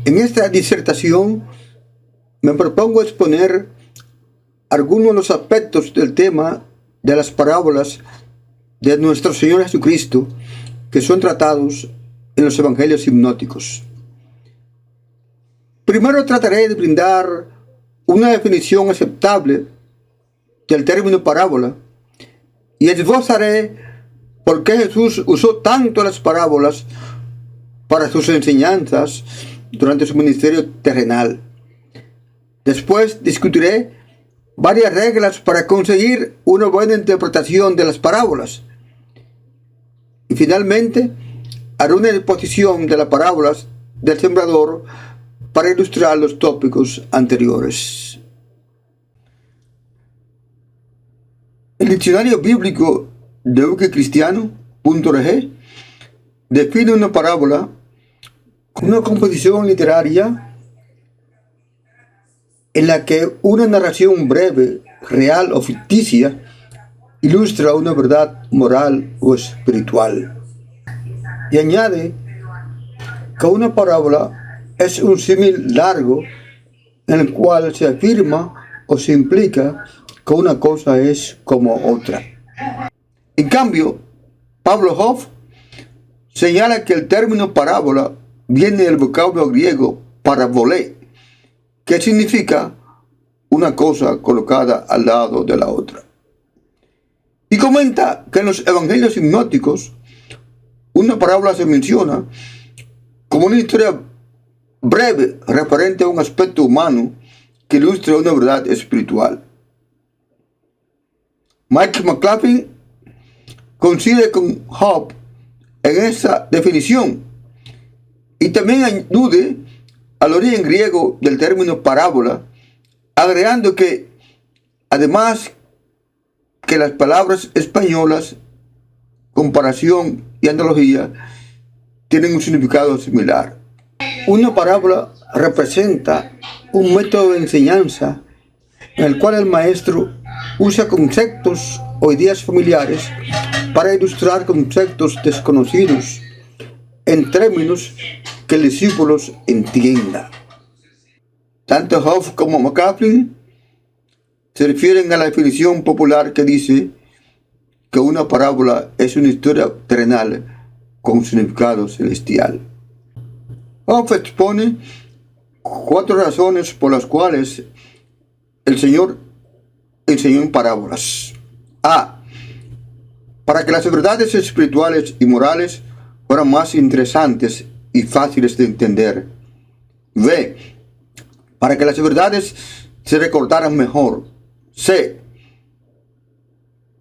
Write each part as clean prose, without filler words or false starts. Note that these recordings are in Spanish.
En esta disertación me propongo exponer algunos de los aspectos del tema de las parábolas de nuestro Señor Jesucristo que son tratados en los evangelios hipnóticos. Primero trataré de brindar una definición aceptable del término parábola y esbozaré por qué Jesús usó tanto las parábolas para sus enseñanzas durante su ministerio terrenal. Después discutiré varias reglas para conseguir una buena interpretación de las parábolas. Y finalmente, haré una exposición de las parábolas del sembrador para ilustrar los tópicos anteriores. El diccionario bíblico de wikicristiano.org define una parábola como una composición literaria en la que una narración breve, real o ficticia ilustra una verdad moral o espiritual. Y añade que una parábola es un símil largo en el cual se afirma o se implica que una cosa es como otra. En cambio, Pablo Hoff señala que el término parábola viene del vocablo griego parabolé, que significa una cosa colocada al lado de la otra. Y comenta que en los evangelios hipnóticos una parábola se menciona como una historia breve referente a un aspecto humano que ilustra una verdad espiritual. Mike McLaughlin coincide con Hoff en esa definición y también alude al origen griego del término parábola, agregando que además que las palabras españolas comparación y analogía tienen un significado similar. Una parábola representa un método de enseñanza en el cual el maestro usa conceptos o ideas familiares para ilustrar conceptos desconocidos en términos que el discípulo entienda. Tanto Hoff como McLaughlin se refieren a la definición popular que dice que una parábola es una historia terrenal con significado celestial. Hoff expone 4 razones por las cuales el Señor enseñó en parábolas. A. Para que las verdades espirituales y morales fueran más interesantes y fáciles de entender. B. Para que las verdades se recordaran mejor. C.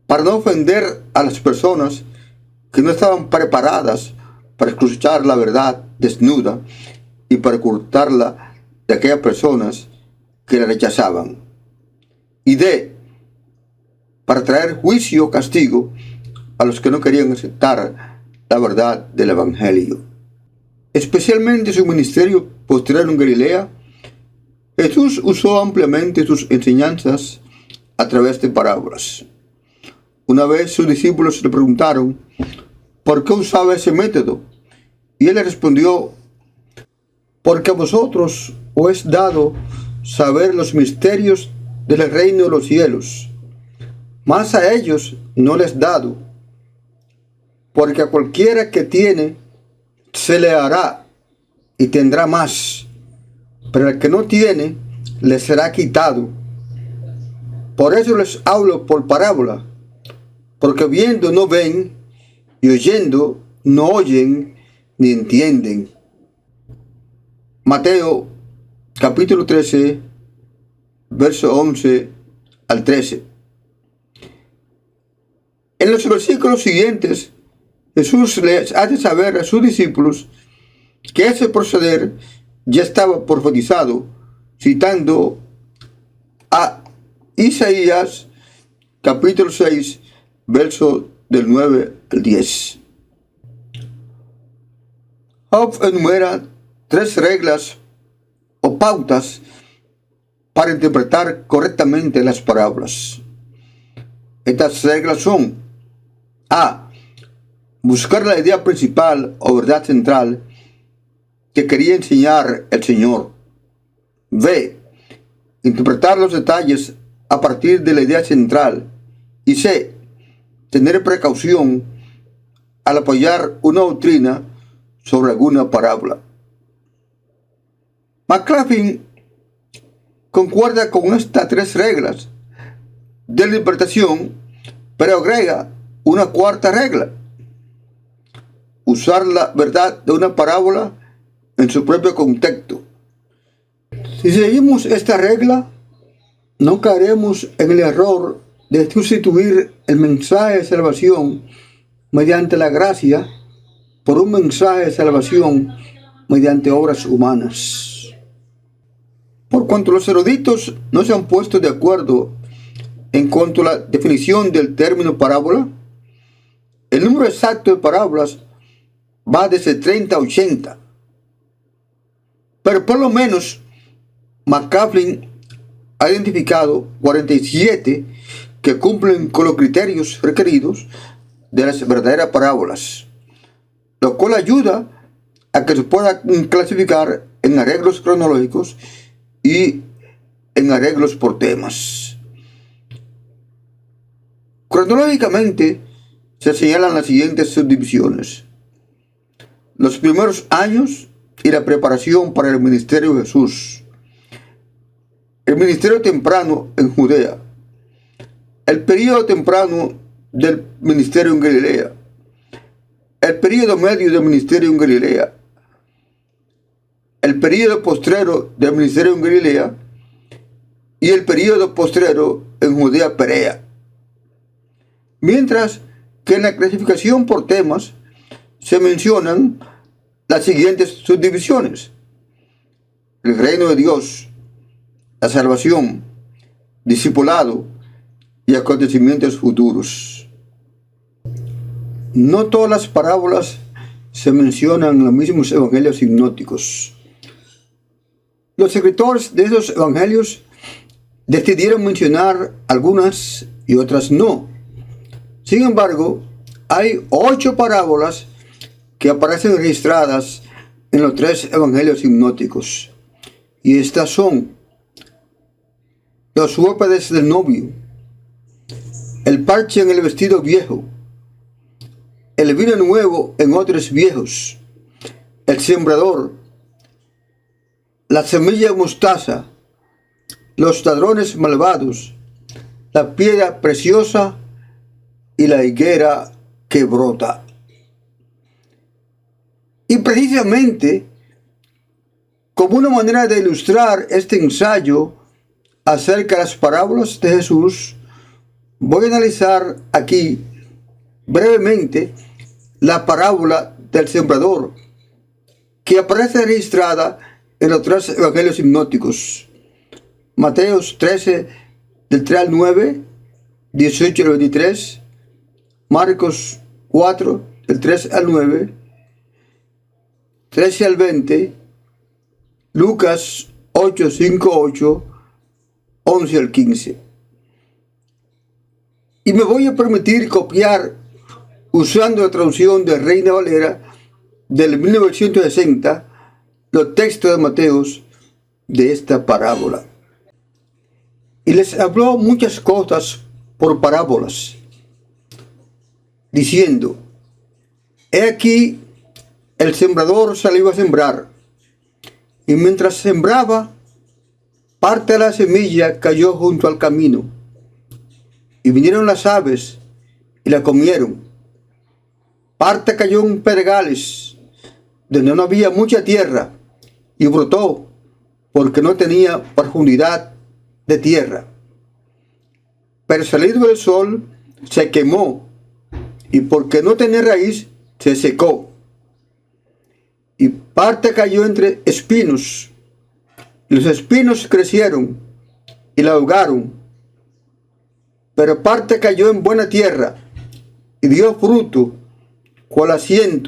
Para no ofender a las personas que no estaban preparadas para escuchar la verdad desnuda y para ocultarla de aquellas personas que la rechazaban. Y D. Para traer juicio o castigo a los que no querían aceptar la verdad del Evangelio. Especialmente en su ministerio posterior en Galilea, Jesús usó ampliamente sus enseñanzas a través de parábolas. Una vez sus discípulos le preguntaron por qué usaba ese método, y él le respondió: porque a vosotros os es dado saber los misterios del reino de los cielos, mas a ellos no les es dado, porque a cualquiera que tiene se le hará y tendrá más, pero al que no tiene le será quitado. Por eso les hablo por parábola, porque viendo no ven y oyendo no oyen ni entienden. Mateo capítulo 13, verso 11 al 13. En los versículos siguientes, Jesús les hace saber a sus discípulos que ese proceder ya estaba profetizado, citando a Isaías capítulo 6, verso del 9 al 10. Hoff enumera 3 reglas o pautas para interpretar correctamente las parábolas. Estas reglas son: A. Buscar la idea principal o verdad central que quería enseñar el Señor. B. Interpretar los detalles a partir de la idea central. Y C. Tener precaución al apoyar una doctrina sobre alguna parábola. McLaughlin concuerda con estas tres reglas de la interpretación, pero agrega una cuarta regla: usar la verdad de una parábola en su propio contexto. Si seguimos esta regla, no caeremos en el error de sustituir el mensaje de salvación mediante la gracia por un mensaje de salvación mediante obras humanas. Por cuanto los eruditos no se han puesto de acuerdo en cuanto a la definición del término parábola, el número exacto de parábolas va desde 30 a 80. Pero por lo menos McLaughlin ha identificado 47 que cumplen con los criterios requeridos de las verdaderas parábolas, lo cual ayuda a que se pueda clasificar en arreglos cronológicos y en arreglos por temas. Cronológicamente se señalan las siguientes subdivisiones: los primeros años y la preparación para el ministerio de Jesús, el ministerio temprano en Judea, el período temprano del ministerio en Galilea, el período medio del ministerio en Galilea, el período postrero del ministerio en Galilea y el período postrero en Judea Perea. Mientras que en la clasificación por temas se mencionan las siguientes subdivisiones: el reino de Dios, la salvación, discipulado y acontecimientos futuros. No todas las parábolas se mencionan en los mismos evangelios sinópticos. Los escritores de esos evangelios decidieron mencionar algunas y otras no. Sin embargo, hay 8 parábolas que aparecen registradas en los 3 evangelios sinópticos. Y estas son: los huéspedes del novio, el parche en el vestido viejo, el vino nuevo en odres viejos, el sembrador, la semilla de mostaza, los ladrones malvados, la piedra preciosa y la higuera que brota. Y precisamente, como una manera de ilustrar este ensayo acerca de las parábolas de Jesús, voy a analizar aquí brevemente la parábola del sembrador, que aparece registrada en los 3 evangelios sinópticos: Mateo 13, del 3 al 9, 18 al 23, Marcos 4, del 3 al 9, 13 al 20, Lucas 8, 5, 8, 11 al 15. Y me voy a permitir copiar, usando la traducción de Reina Valera del 1960, los textos de Mateo de esta parábola. Y les habló muchas cosas por parábolas, diciendo: he aquí, el sembrador salió a sembrar, y mientras sembraba, parte de la semilla cayó junto al camino, y vinieron las aves y la comieron. Parte cayó en pedregales, donde no había mucha tierra, y brotó, porque no tenía profundidad de tierra. Pero salido el sol, se quemó, y porque no tenía raíz, se secó. Y parte cayó entre espinos, y los espinos crecieron y la ahogaron. Pero parte cayó en buena tierra, y dio fruto, cual a 100,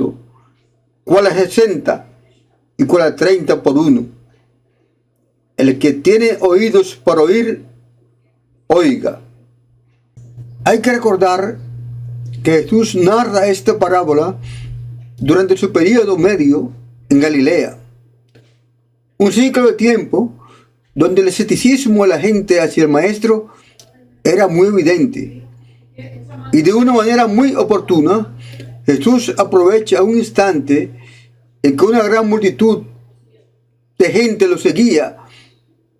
cual a 60, y cual a 30 por 1. El que tiene oídos para oír, oiga. Hay que recordar que Jesús narra esta parábola durante su período medio en Galilea, Un ciclo de tiempo donde el escepticismo de la gente hacia el maestro era muy evidente. Y de una manera muy oportuna, Jesús aprovecha un instante en que una gran multitud de gente lo seguía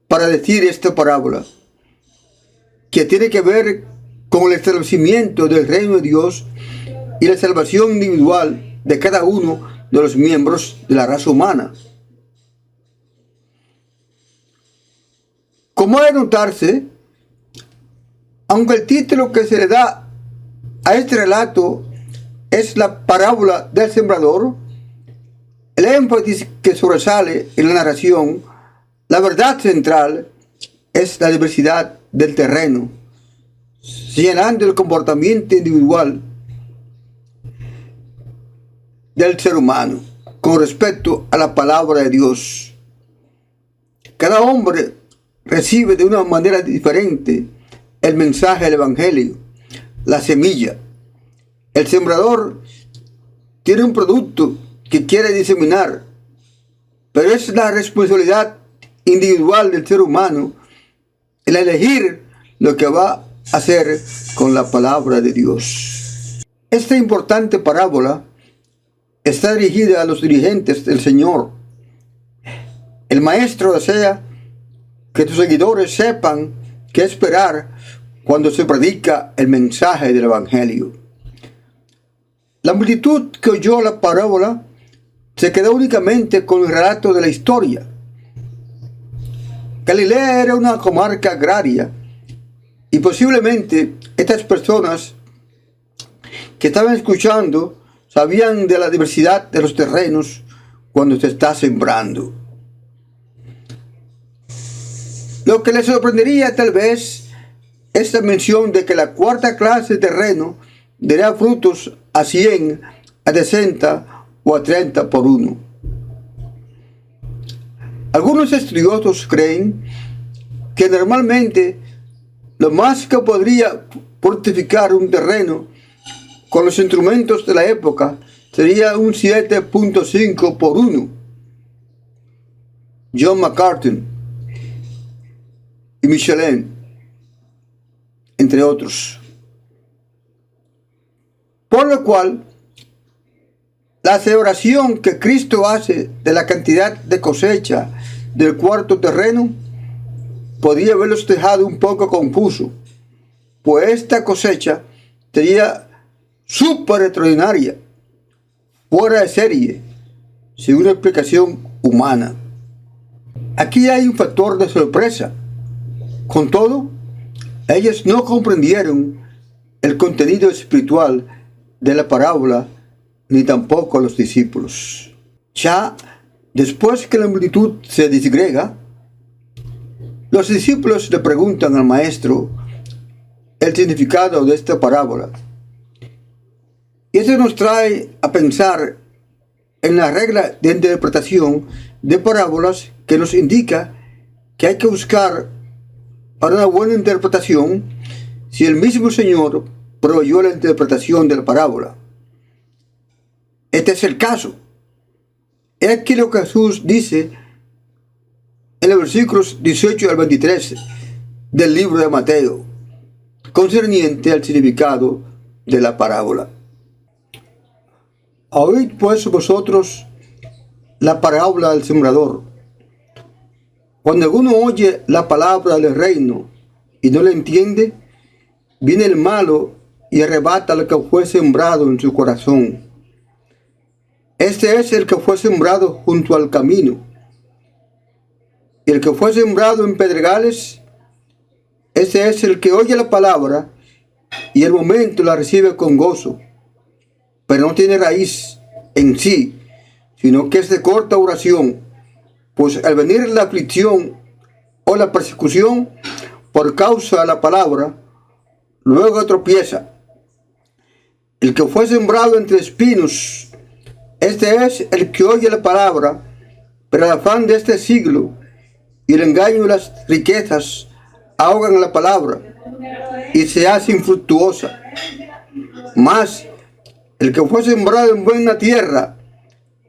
para decir esta parábola, que tiene que ver con el establecimiento del reino de Dios y la salvación individual de cada uno de los miembros de la raza humana. Como ha de notarse, aunque el título que se le da a este relato es la parábola del sembrador, el énfasis que sobresale en la narración, la verdad central, es la diversidad del terreno, señalando el comportamiento individual del ser humano con respecto a la palabra de Dios. Cada hombre recibe de una manera diferente el mensaje del Evangelio, la semilla. El sembrador tiene un producto que quiere diseminar, pero es la responsabilidad individual del ser humano el elegir lo que va a hacer con la palabra de Dios. Esta importante parábola está dirigida a los dirigentes del Señor. El maestro desea que tus seguidores sepan qué esperar cuando se predica el mensaje del Evangelio. La multitud que oyó la parábola se quedó únicamente con el relato de la historia. Galilea era una comarca agraria y posiblemente estas personas que estaban escuchando sabían de la diversidad de los terrenos cuando se está sembrando. Lo que les sorprendería tal vez es la mención de que la cuarta clase de terreno dará frutos a 100, a 60 o a 30 por uno. Algunos estudiosos creen que normalmente lo más que podría fructificar un terreno con los instrumentos de la época sería un 7.5 por 1. John MacArthur y Michelin, entre otros. Por lo cual, la celebración que Cristo hace de la cantidad de cosecha del cuarto terreno podría haberlos dejado un poco confuso, pues esta cosecha sería súper extraordinaria, fuera de serie, sin una explicación humana. Aquí hay un factor de sorpresa. Con todo, ellos no comprendieron el contenido espiritual de la parábola, ni tampoco los discípulos. Ya después que la multitud se disgrega, los discípulos le preguntan al maestro el significado de esta parábola. Y eso nos trae a pensar en la regla de interpretación de parábolas que nos indica que hay que buscar para una buena interpretación si el mismo Señor proveyó la interpretación de la parábola. Este es el caso. Es aquí lo que Jesús dice en los versículos 18 al 23 del libro de Mateo, concerniente al significado de la parábola. Oíd pues vosotros la parábola del sembrador. Cuando alguno oye la palabra del reino y no la entiende, viene el malo y arrebata lo que fue sembrado en su corazón. Este es el que fue sembrado junto al camino. Y el que fue sembrado en pedregales, ese es el que oye la palabra y al momento la recibe con gozo, pero no tiene raíz en sí, sino que es de corta duración, pues al venir la aflicción o la persecución por causa de la palabra, luego tropieza. El que fue sembrado entre espinos, este es el que oye la palabra, pero el afán de este siglo y el engaño de las riquezas ahogan la palabra y se hace infructuosa. Mas el que fue sembrado en buena tierra,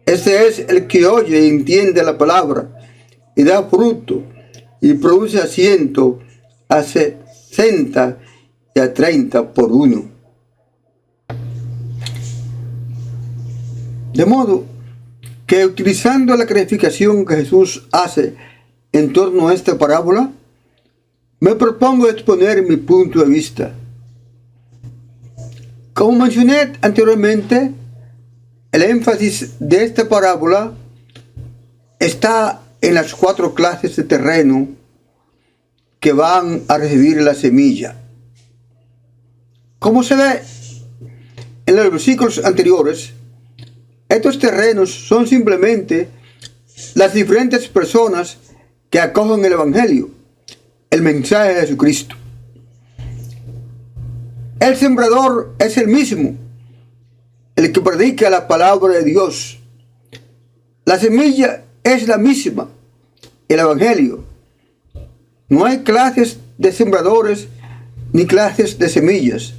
este es el que oye y entiende la palabra y da fruto, y produce a 100, a 60 y a 30 por uno. De modo que, utilizando la clarificación que Jesús hace en torno a esta parábola, me propongo exponer mi punto de vista. Como mencioné anteriormente, el énfasis de esta parábola está en las 4 clases de terreno que van a recibir la semilla. Como se ve en los versículos anteriores, estos terrenos son simplemente las diferentes personas que acogen el Evangelio, el mensaje de Jesucristo. El sembrador es el mismo, el que predica la palabra de Dios. La semilla es la misma, el Evangelio. No hay clases de sembradores ni clases de semillas.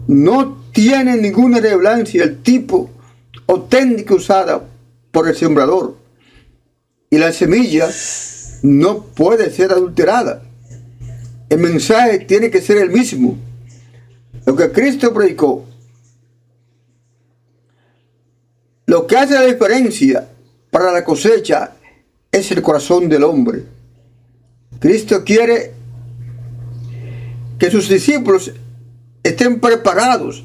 No tiene ninguna relevancia el tipo o técnica usada por el sembrador. Y la semilla no puede ser adulterada. El mensaje tiene que ser el mismo. Lo que Cristo predicó. Lo que hace la diferencia para la cosecha es el corazón del hombre. Cristo quiere que sus discípulos estén preparados,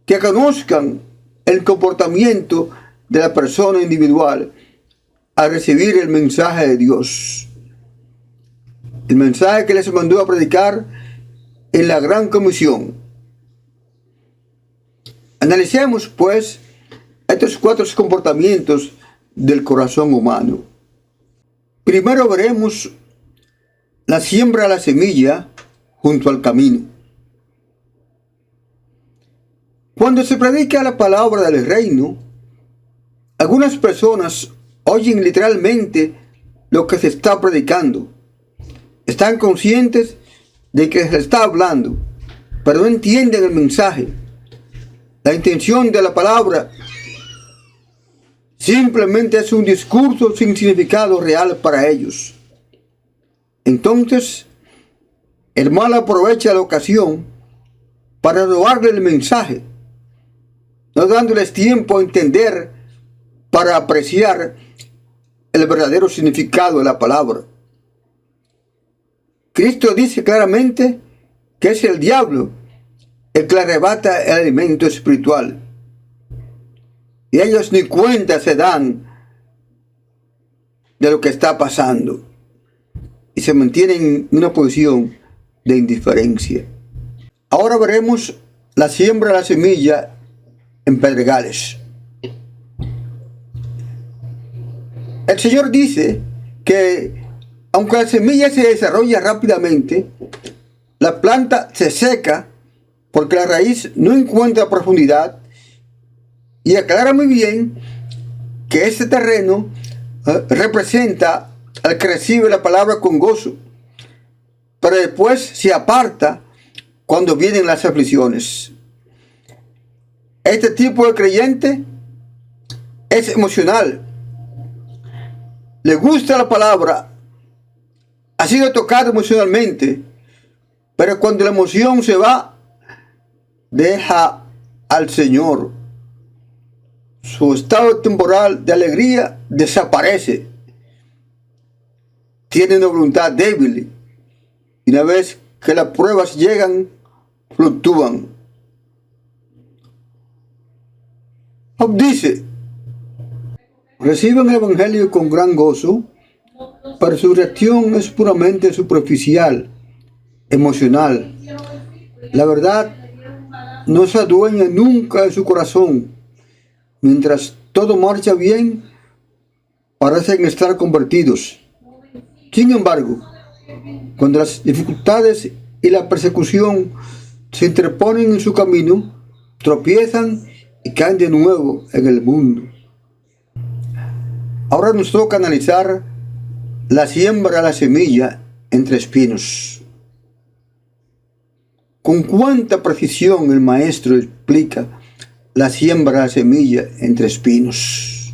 que conozcan el comportamiento de la persona individual al recibir el mensaje de Dios. El mensaje que les mandó a predicar en la gran comisión. Analicemos, pues, estos 4 comportamientos del corazón humano. Primero veremos la siembra de la semilla junto al camino. Cuando se predica la palabra del reino, algunas personas oyen literalmente lo que se está predicando. Están conscientes de que se está hablando, pero no entienden el mensaje. La intención de la palabra simplemente es un discurso sin significado real para ellos. Entonces, el mal aprovecha la ocasión para robarle el mensaje, no dándoles tiempo a entender para apreciar el verdadero significado de la palabra. Cristo dice claramente que es el diablo el que le arrebata el alimento espiritual. Y ellos ni cuenta se dan de lo que está pasando. Y se mantienen en una posición de indiferencia. Ahora veremos la siembra de la semilla en pedregales. El Señor dice que aunque la semilla se desarrolla rápidamente, la planta se seca porque la raíz no encuentra profundidad, y aclara muy bien que este terreno representa al que recibe la palabra con gozo, pero después se aparta cuando vienen las aflicciones. Este tipo de creyente es emocional, le gusta la palabra, ha sido tocado emocionalmente, pero cuando la emoción se va, deja al Señor. Su estado temporal de alegría desaparece. Tiene una voluntad débil, y una vez que las pruebas llegan, fluctúan. Job dice: reciben el Evangelio con gran gozo, pero su reacción es puramente superficial, emocional. La verdad no se adueña nunca de su corazón. Mientras todo marcha bien, parecen estar convertidos. Sin embargo, cuando las dificultades y la persecución se interponen en su camino, tropiezan y caen de nuevo en el mundo. Ahora nos toca analizar la siembra de la semilla entre espinos. Con cuánta precisión el maestro explica la siembra de la semilla entre espinos.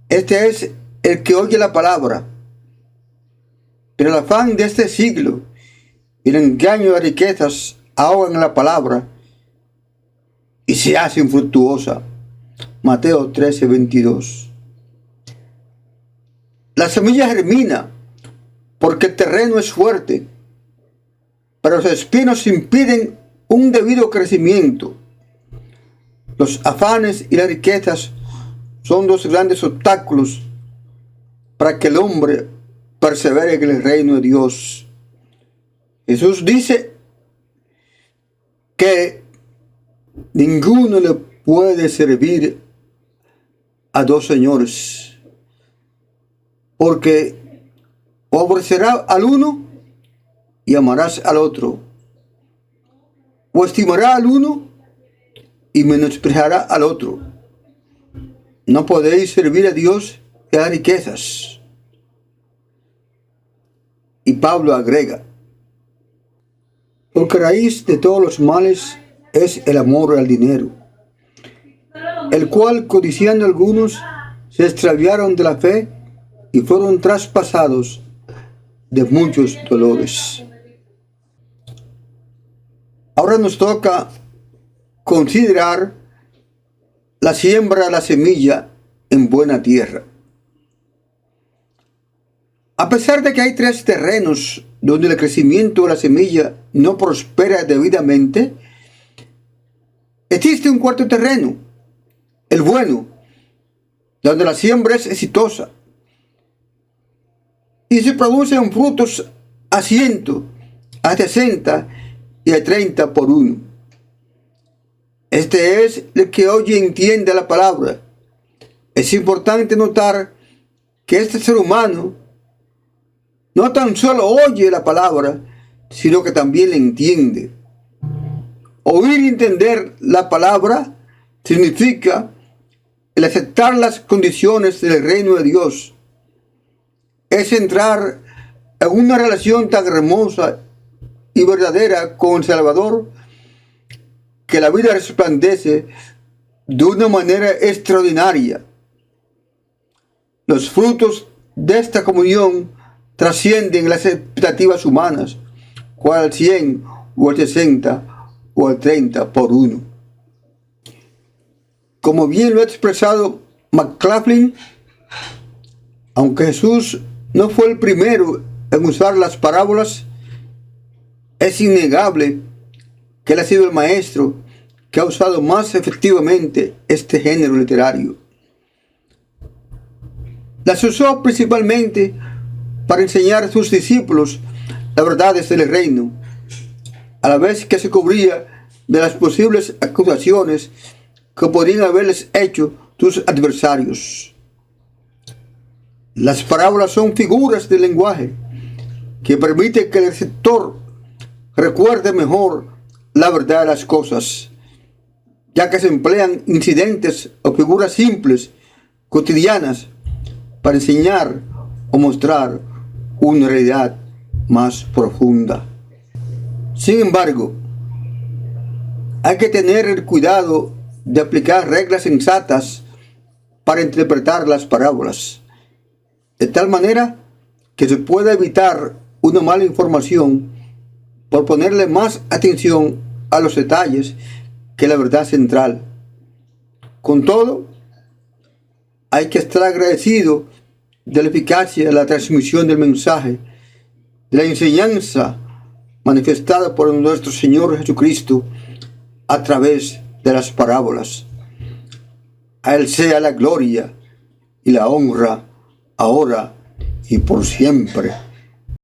Este es el que oye la palabra, pero el afán de este siglo y el engaño de riquezas ahogan la palabra y se hace infructuosa. Mateo 13:22. La semilla germina porque el terreno es fuerte, pero los espinos impiden un debido crecimiento. Los afanes y las riquezas son dos grandes obstáculos para que el hombre persevere en el reino de Dios. Jesús dice que ninguno le puede servir a dos señores, porque o aborrecerás al uno y amarás al otro, o estimarás al uno y menospreciarás al otro. No podéis servir a Dios y a las riquezas. Y Pablo agrega, porque raíz de todos los males es el amor al dinero, el cual, codiciando algunos, se extraviaron de la fe y fueron traspasados de muchos dolores. Ahora nos toca considerar la siembra de la semilla en buena tierra. A pesar de que hay 3 terrenos donde el crecimiento de la semilla no prospera debidamente, existe un 4º terreno, el bueno, donde la siembra es exitosa y se producen frutos a 100, a 60 y a 30 por uno. Este es el que oye y entiende la palabra. Es importante notar que este ser humano no tan solo oye la palabra, sino que también la entiende. Oír y entender la palabra significa el aceptar las condiciones del reino de Dios. Es entrar en una relación tan hermosa y verdadera con el Salvador que la vida resplandece de una manera extraordinaria. Los frutos de esta comunión trascienden las expectativas humanas, cual al 100 o al 60 o al 30 por uno. Como bien lo ha expresado McLaughlin, aunque Jesús no fue el primero en usar las parábolas, es innegable que él ha sido el maestro que ha usado más efectivamente este género literario. Las usó principalmente para enseñar a sus discípulos las verdades del reino, a la vez que se cubría de las posibles acusaciones que podrían haberles hecho sus adversarios. Las parábolas son figuras de lenguaje que permiten que el receptor recuerde mejor la verdad de las cosas, ya que se emplean incidentes o figuras simples, cotidianas, para enseñar o mostrar una realidad más profunda. Sin embargo, hay que tener el cuidado de aplicar reglas sensatas para interpretar las parábolas, de tal manera que se pueda evitar una mala información por ponerle más atención a los detalles que la verdad central. Con todo, hay que estar agradecido de la eficacia de la transmisión del mensaje, de la enseñanza manifestada por nuestro Señor Jesucristo a través de las parábolas. A Él sea la gloria y la honra, ahora y por siempre.